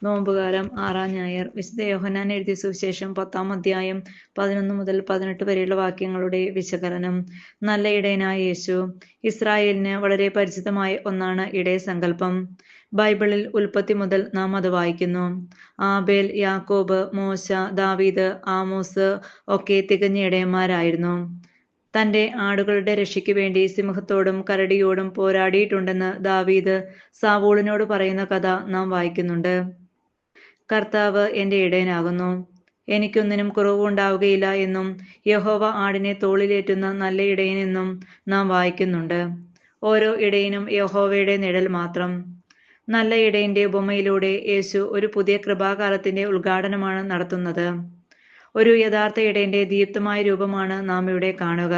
നോമ്പുകാലം 6-ാം ഞായർ. വിശുദ്ധ യോഹന്നാൻ എഴുതിയ സുവിശേഷം 10-ാം അധ്യായം 11 മുതൽ 18 വരെയുള്ള വാക്യങ്ങളുടെ വിശകലനം. നല്ല ഇടയനായ യേശു. ഇസ്രായേലിന് വളരെ പരിചിതമായ ഒന്നാണ് ഇടയസങ്കല്പം. ബൈബിളിൽ ഉൽപ്പത്തി മുതൽ നാം അത് വായിക്കുന്നു. ആബേൽ, യാക്കോബ്, മോശ, ദാവീദ്, ആമോസ് ഒക്കെ തികഞ്ഞ ഇടയന്മാരായിരുന്നു. തന്റെ ആടുകളുടെ രക്ഷയ്ക്ക് വേണ്ടി സിംഹത്തോടും കരടിയോടും പോരാടിയിട്ടുണ്ടെന്ന് ദാവീദ് സാവൂളിനോട് പറയുന്ന കഥ നാം വായിക്കുന്നുണ്ട്. കർത്താവ് എന്റെ ഇടയനാകുന്നു, എനിക്കൊന്നിനും കുറവുണ്ടാവുകയില്ല എന്നും യഹോവ ആടിനെ തോളിലേറ്റുന്ന നല്ല ഇടയനെന്നും നാം വായിക്കുന്നുണ്ട്. ഓരോ ഇടയനും യഹോവയുടെ നിഴൽ മാത്രം. നല്ല ഇടയന്റെ ഉപമയിലൂടെ യേശു ഒരു പുതിയ കൃപാകാലത്തിന്റെ ഉദ്ഘാടനമാണ് നടത്തുന്നത്. ഒരു യഥാർത്ഥ ഇടയന്റെ ദീപ്തമായ രൂപമാണ് നാം ഇവിടെ കാണുക.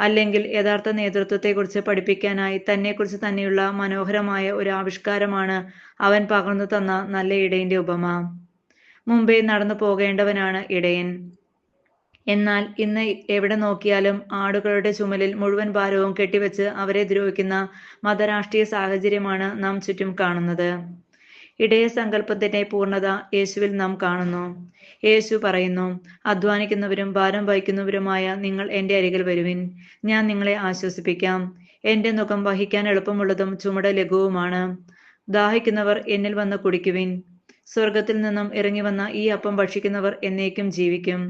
അല്ലെങ്കിൽ യഥാർത്ഥ നേതൃത്വത്തെക്കുറിച്ച് പഠിപ്പിക്കാനായി തന്നെക്കുറിച്ച് തന്നെയുള്ള മനോഹരമായ ഒരു ആവിഷ്കാരമാണ് അവൻ പകർന്നു തന്ന നല്ല ഇടയന്റെ ഉപമ. മുമ്പേ നടന്നു പോകേണ്ടവനാണ് ഇടയൻ. എന്നാൽ ഇന്ന് എവിടെ നോക്കിയാലും ആടുകളുടെ ചുമലിൽ മുഴുവൻ ഭാരവും കെട്ടിവെച്ച് അവരെ ദ്രോഹിക്കുന്ന മതരാഷ്ട്രീയ സാഹചര്യമാണ് നാം ചുറ്റും കാണുന്നത്. ഇടയസങ്കല്പത്തിന്റെ പൂർണ്ണത യേശുവിൽ നാം കാണുന്നു. യേശു പറയുന്നു, അധ്വാനിക്കുന്നവരും ഭാരം വഹിക്കുന്നവരുമായ നിങ്ങൾ എന്റെ അരികിൽ വരുവിൻ, ഞാൻ നിങ്ങളെ ആശ്വസിപ്പിക്കാം. എന്റെ നുകം വഹിക്കാൻ എളുപ്പമുള്ളതും ചുമട് ലഘുവുമാണ്. ദാഹിക്കുന്നവർ എന്നിൽ വന്ന് കുടിക്കുവിൻ. സ്വർഗത്തിൽ നിന്നും ഇറങ്ങി വന്ന ഈ അപ്പം ഭക്ഷിക്കുന്നവർ എന്നേക്കും ജീവിക്കും.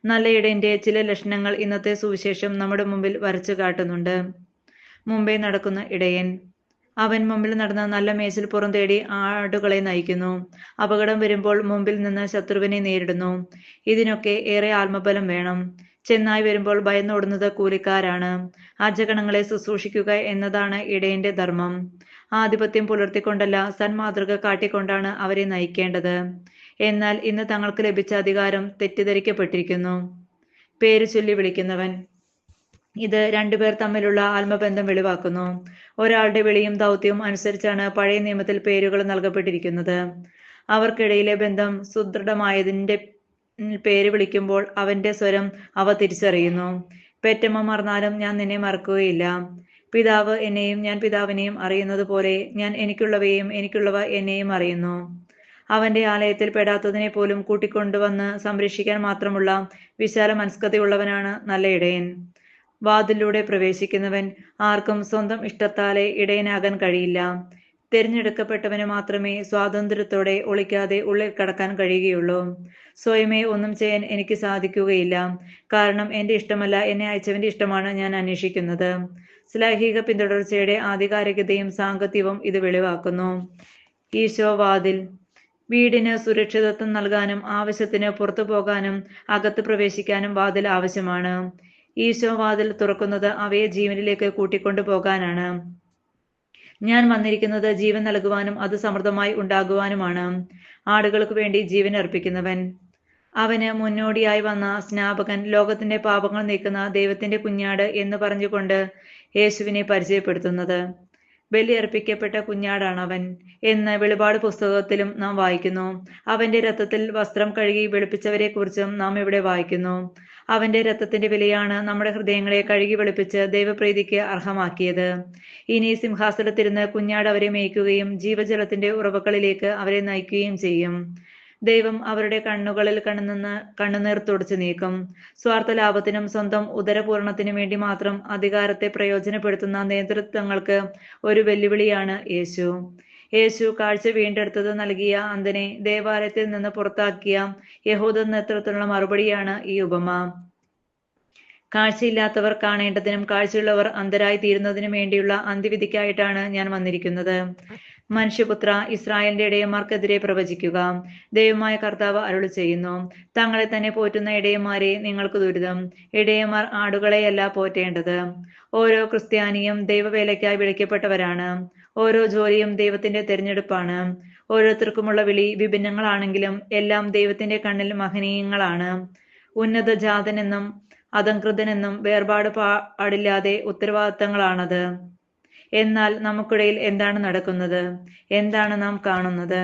നല്ല ഇടയന്റെ ചില ലക്ഷണങ്ങൾ ഇന്നത്തെ സുവിശേഷം നമ്മുടെ മുമ്പിൽ വരച്ചു കാട്ടുന്നുണ്ട്. മുമ്പേ നടക്കുന്ന ഇടയൻ. അവൻ മുമ്പിൽ നടന്ന നല്ല മേച്ചിൽ പുറം തേടി ആടുകളെ നയിക്കുന്നു. അപകടം വരുമ്പോൾ മുമ്പിൽ നിന്ന് ശത്രുവിനെ നേരിടുന്നു. ഇതിനൊക്കെ ഏറെ ആത്മബലം വേണം. ചെന്നായി വരുമ്പോൾ ഭയന്നോടുന്നത് കൂലിക്കാരാണ്. അജഗണങ്ങളെ ശുശ്രൂഷിക്കുക എന്നതാണ് ഇടയന്റെ ധർമ്മം. ആധിപത്യം പുലർത്തിക്കൊണ്ടല്ല, സന്മാതൃക കാട്ടിക്കൊണ്ടാണ് അവരെ നയിക്കേണ്ടത്. എന്നാൽ ഇന്ന് തങ്ങൾക്ക് ലഭിച്ച അധികാരം തെറ്റിദ്ധരിക്കപ്പെട്ടിരിക്കുന്നു. പേര് ചൊല്ലി വിളിക്കുന്നവൻ. ഇത് രണ്ടുപേർ തമ്മിലുള്ള ആത്മബന്ധം വെളിവാക്കുന്നു. ഒരാളുടെ വിളിയും ദൗത്യവും അനുസരിച്ചാണ് പഴയ നിയമത്തിൽ പേരുകൾ നൽകപ്പെട്ടിരിക്കുന്നത്. അവർക്കിടയിലെ ബന്ധം സുദൃഢമായതിന്റെ പേര് വിളിക്കുമ്പോൾ അവന്റെ സ്വരം അവ തിരിച്ചറിയുന്നു. പെറ്റമ്മ മറന്നാലും ഞാൻ നിന്നെ മറക്കുകയില്ല. പിതാവ് എന്നെയും ഞാൻ പിതാവിനെയും അറിയുന്നത് പോലെ ഞാൻ എനിക്കുള്ളവയെയും എനിക്കുള്ളവ എന്നെയും അറിയുന്നു. അവന്റെ ആലയത്തിൽ പെടാത്തതിനെ പോലും കൂട്ടിക്കൊണ്ടുവന്ന് സംരക്ഷിക്കാൻ മാത്രമുള്ള വിശാല മനസ്കതയുള്ളവനാണ് നല്ല ഇടയൻ. വാതിലൂടെ പ്രവേശിക്കുന്നവൻ. ആർക്കും സ്വന്തം ഇഷ്ടത്താലെ ഇടയനാകാൻ കഴിയില്ല. തിരഞ്ഞെടുക്കപ്പെട്ടവന് മാത്രമേ സ്വാതന്ത്ര്യത്തോടെ ഒളിക്കാതെ ഉള്ളിൽ കടക്കാൻ കഴിയുകയുള്ളൂ. സ്വയമേ ഒന്നും ചെയ്യാൻ എനിക്ക് സാധിക്കുകയില്ല. കാരണം എന്റെ ഇഷ്ടമല്ല, എന്നെ അയച്ചവന്റെ ഇഷ്ടമാണ് ഞാൻ അന്വേഷിക്കുന്നത്. ശ്ലൈഹിക പിന്തുടർച്ചയുടെ ആധികാരികതയും സാങ്കത്യവും ഇത് വെളിവാക്കുന്നു. ഈശോ വാതിൽ. വീടിന് സുരക്ഷിതത്വം നൽകാനും ആവശ്യത്തിന് പുറത്തു പോകാനും അകത്ത് പ്രവേശിക്കാനും വാതിൽ ആവശ്യമാണ്. ഈശോ വാതിൽ തുറക്കുന്നത് അവയെ ജീവനിലേക്ക് കൂട്ടിക്കൊണ്ടു പോകാനാണ്. ഞാൻ വന്നിരിക്കുന്നത് ജീവൻ നൽകുവാനും അത് സമൃദ്ധമായി ഉണ്ടാകുവാനുമാണ്. ആടുകൾക്ക് വേണ്ടി ജീവൻ അർപ്പിക്കുന്നവൻ. അവന് മുന്നോടിയായി വന്ന സ്നാപകൻ, ലോകത്തിന്റെ പാപങ്ങൾ നീക്കുന്ന ദൈവത്തിന്റെ കുഞ്ഞാട് എന്ന് പറഞ്ഞുകൊണ്ട് യേശുവിനെ പരിചയപ്പെടുത്തുന്നത്. ബലിയർപ്പിക്കപ്പെട്ട കുഞ്ഞാടാണവൻ എന്ന് വെളിപാട് പുസ്തകത്തിലും നാം വായിക്കുന്നു. അവന്റെ രക്തത്തിൽ വസ്ത്രം കഴുകി വെളുപ്പിച്ചവരെ കുറിച്ചും നാം ഇവിടെ വായിക്കുന്നു. അവന്റെ രക്തത്തിന്റെ വിലയാണ് നമ്മുടെ ഹൃദയങ്ങളെ കഴുകി വെളുപ്പിച്ച് ദൈവപ്രീതിക്ക് അർഹമാക്കിയത്. ഇനി സിംഹാസനത്തിരുന്ന് കുഞ്ഞാട് അവരെ മേയ്ക്കുകയും ജീവജലത്തിന്റെ ഉറവകളിലേക്ക് അവരെ നയിക്കുകയും ചെയ്യും. ദൈവം അവരുടെ കണ്ണുകളിൽ കണ്ണുനീർ തുടച്ചു നീക്കും. സ്വാർത്ഥ ലാഭത്തിനും സ്വന്തം ഉദരപൂർണത്തിനും വേണ്ടി മാത്രം അധികാരത്തെ പ്രയോജനപ്പെടുത്തുന്ന നേതൃത്വങ്ങൾക്ക് ഒരു വെല്ലുവിളിയാണ് യേശു. യേശു കാഴ്ച വീണ്ടെടുത്തത് നൽകിയ അന്ധനെ ദേവാലയത്തിൽ നിന്ന് പുറത്താക്കിയ യഹൂദ നേതൃത്വത്തിനുള്ള മറുപടിയാണ് ഈ ഉപമ. കാഴ്ചയില്ലാത്തവർ കാണേണ്ടതിനും കാഴ്ചയുള്ളവർ അന്ധരായി തീരുന്നതിനും വേണ്ടിയുള്ള അന്ത്യവിധിക്കായിട്ടാണ് ഞാൻ വന്നിരിക്കുന്നത്. മനുഷ്യപുത്ര, ഇസ്രായേലിന്റെ ഇടയന്മാർക്കെതിരെ പ്രവചിക്കുക. ദൈവമായ കർത്താവ് അരുളി ചെയ്യുന്നു, തങ്ങളെ തന്നെ പോറ്റുന്ന ഇടയന്മാരെ നിങ്ങൾക്ക് ദുരിതം. ഇടയന്മാർ ആടുകളെയല്ല പോറ്റേണ്ടത്. ഓരോ ക്രിസ്ത്യാനിയും ദൈവവേലയ്ക്കായി വിളിക്കപ്പെട്ടവരാണ്. ഓരോ ജോലിയും ദൈവത്തിന്റെ തിരഞ്ഞെടുപ്പാണ്. ഓരോരുത്തർക്കുമുള്ള വിളി വിഭിന്നങ്ങളാണെങ്കിലും എല്ലാം ദൈവത്തിന്റെ കണ്ണിൽ മഹനീയങ്ങളാണ്. ഉന്നത ജാതനെന്നും അധംകൃതനെന്നും വേർപാട് പാടില്ലാതെ ഉത്തരവാദിത്തങ്ങളാണത്. എന്നാൽ നമുക്കിടയിൽ എന്താണ് നടക്കുന്നത്? എന്താണ് നാം കാണുന്നത്?